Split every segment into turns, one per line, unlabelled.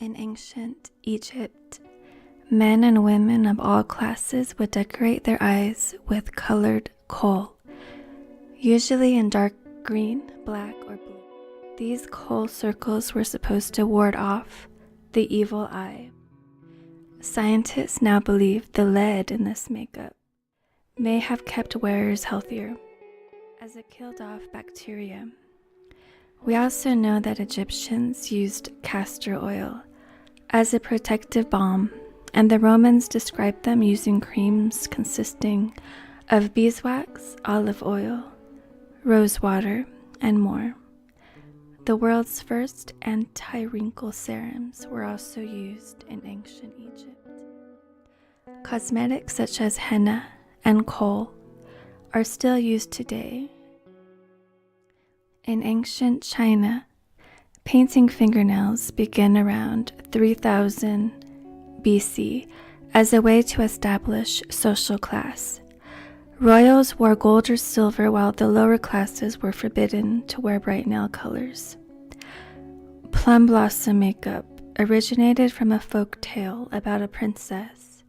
In ancient Egypt, men and women of all classes would decorate their eyes with colored kohl, usually in dark green, black, or blue. These kohl circles were supposed to ward off the evil eye. Scientists now believe the lead in this makeup may have kept wearers healthier, as it killed off bacteria. We also know that Egyptians used castor oil as a protective balm, and the Romans described them using creams consisting of beeswax, olive oil, rose water, and more. The world's first anti-wrinkle serums were also used in ancient Egypt. Cosmetics such as henna and kohl are still used today. In ancient China, painting fingernails began around 3000 BC as a way to establish social class. Royals wore gold or silver, while the lower classes were forbidden to wear bright nail colors. Plum blossom makeup originated from a folk tale about a princess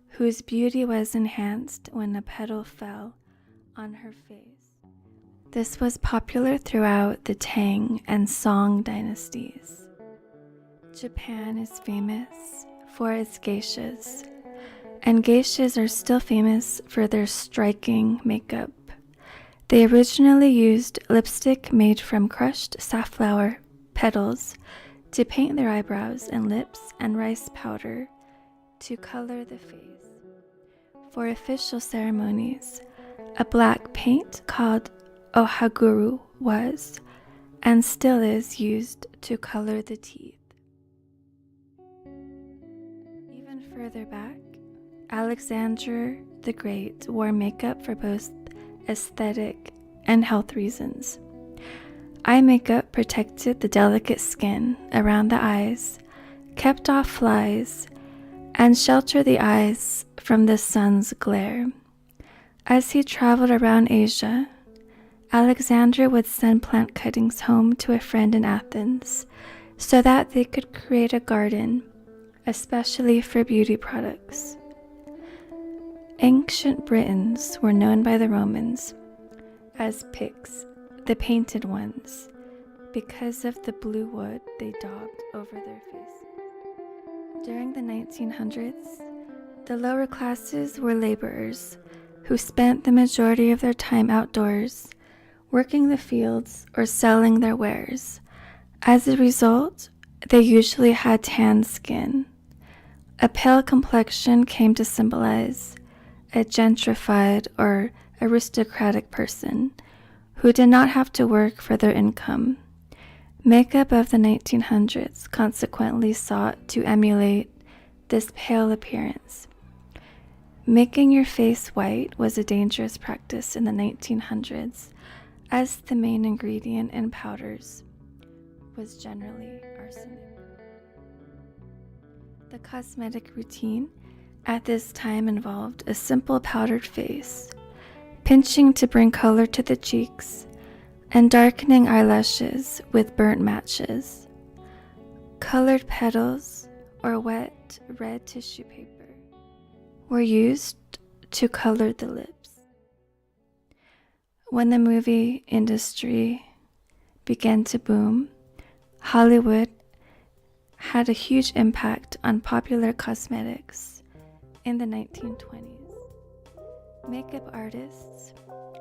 whose beauty was enhanced when a petal fell on her face. This was popular throughout the Tang and Song dynasties. Japan is famous for its geishas, and geishas are still famous for their striking makeup. They originally used lipstick made from crushed safflower petals to paint their eyebrows and lips, and rice powder to color the face. For official ceremonies, a black paint called ohaguru was, and still is, used to color the teeth. Even further back, Alexander the Great wore makeup for both aesthetic and health reasons. Eye makeup protected the delicate skin around the eyes, kept off flies, and sheltered the eyes from the sun's glare. As he traveled around Asia, Alexander would send plant cuttings home to a friend in Athens so that they could create a garden, especially for beauty products. Ancient Britons were known by the Romans as Picts, the painted ones, because of the blue wood they daubed over their faces. During the 1900s, the lower classes were laborers who spent the majority of their time outdoors, working the fields or selling their wares. As a result, they usually had tan skin. A pale complexion came to symbolize a gentrified or aristocratic person who did not have to work for their income. Makeup of the 1900s consequently sought to emulate this pale appearance. Making your face white was a dangerous practice in the 1900s, as the main ingredient in powders was generally arsenic. The cosmetic routine at this time involved a simple powdered face, pinching to bring color to the cheeks, and darkening eyelashes with burnt matches. Colored petals or wet red tissue paper were used to color the lips. When the movie industry began to boom, Hollywood had a huge impact on popular cosmetics in the 1920s. Makeup artists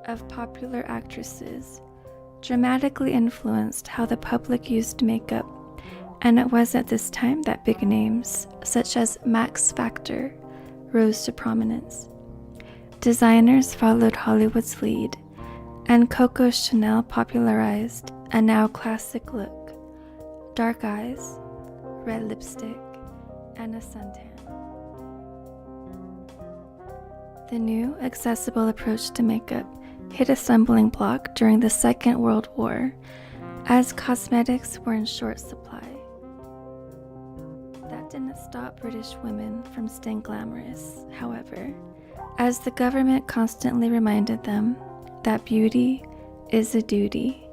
of popular actresses dramatically influenced how the public used makeup, and it was at this time that big names such as Max Factor rose to prominence. Designers followed Hollywood's lead, and Coco Chanel popularized a now classic look: dark eyes, red lipstick, and a suntan. The new, accessible approach to makeup hit a stumbling block during the Second World War, as cosmetics were in short supply. That didn't stop British women from staying glamorous, however, as the government constantly reminded them that beauty is a duty.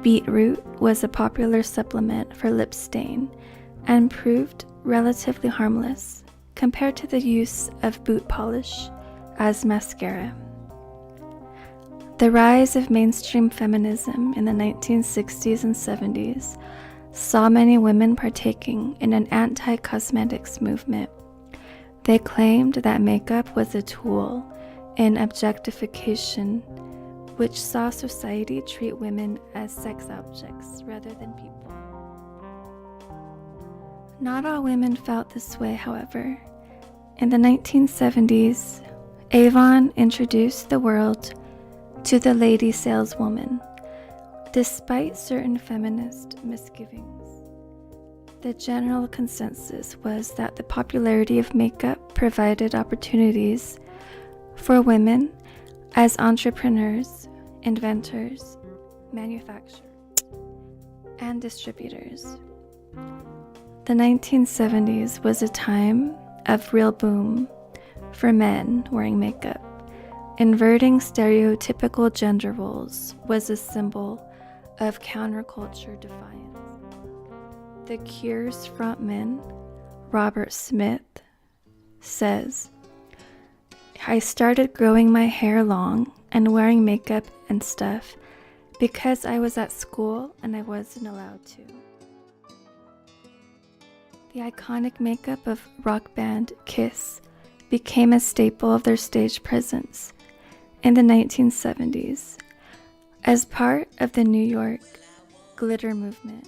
Beetroot was a popular supplement for lip stain, and proved relatively harmless compared to the use of boot polish as mascara. The rise of mainstream feminism in the 1960s and 70s saw many women partaking in an anti-cosmetics movement. They claimed that makeup was a tool in objectification, which saw society treat women as sex objects rather than people. Not all women felt this way, however. In the 1970s, Avon introduced the world to the lady saleswoman, despite certain feminist misgivings. The general consensus was that the popularity of makeup provided opportunities for women as entrepreneurs, inventors, manufacturers, and distributors. The 1970s was a time of real boom for men wearing makeup. Inverting stereotypical gender roles was a symbol of counterculture defiance. The Cure's frontman, Robert Smith, says, "I started growing my hair long and wearing makeup and stuff because I was at school and I wasn't allowed to." The iconic makeup of rock band Kiss became a staple of their stage presence in the 1970s as part of the New York glitter movement.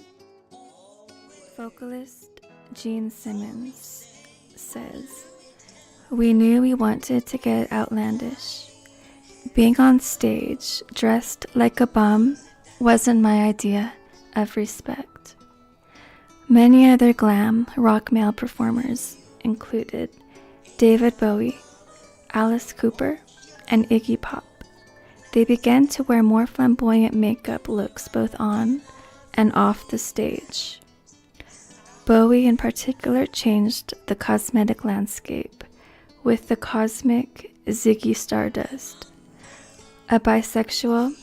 Vocalist Gene Simmons says, "We knew we wanted to get outlandish. Being on stage dressed like a bum wasn't my idea of respect." Many other glam rock male performers included David Bowie, Alice Cooper, and Iggy Pop. They began to wear more flamboyant makeup looks both on and off the stage. Bowie in particular changed the cosmetic landscape with the cosmic Ziggy Stardust, a bisexual,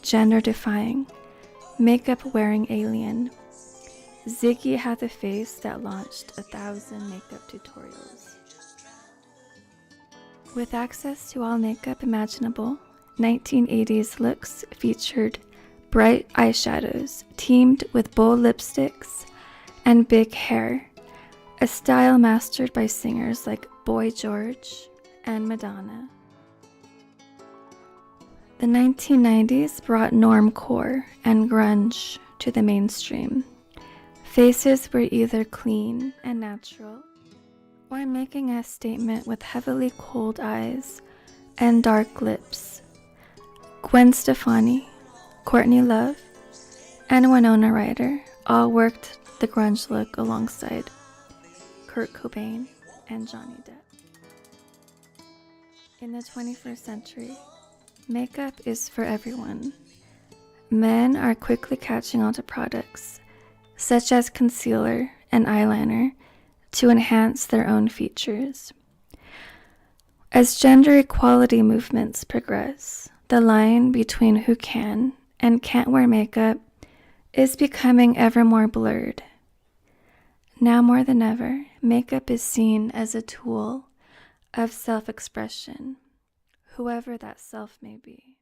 gender-defying, makeup-wearing alien. Ziggy had the face that launched 1,000 makeup tutorials. With access to all makeup imaginable, 1980s looks featured bright eyeshadows teamed with bold lipsticks and big hair, a style mastered by singers like Boy George and Madonna. The 1990s brought normcore and grunge to the mainstream. Faces were either clean and natural, or making a statement with heavily kohled eyes and dark lips. Gwen Stefani, Courtney Love, and Winona Ryder all worked the grunge look alongside Kurt Cobain and Johnny Depp. In the 21st century, makeup is for everyone. Men are quickly catching on to products such as concealer and eyeliner to enhance their own features. As gender equality movements progress, the line between who can and can't wear makeup is becoming ever more blurred. Now more than ever, makeup is seen as a tool of self-expression, whoever that self may be.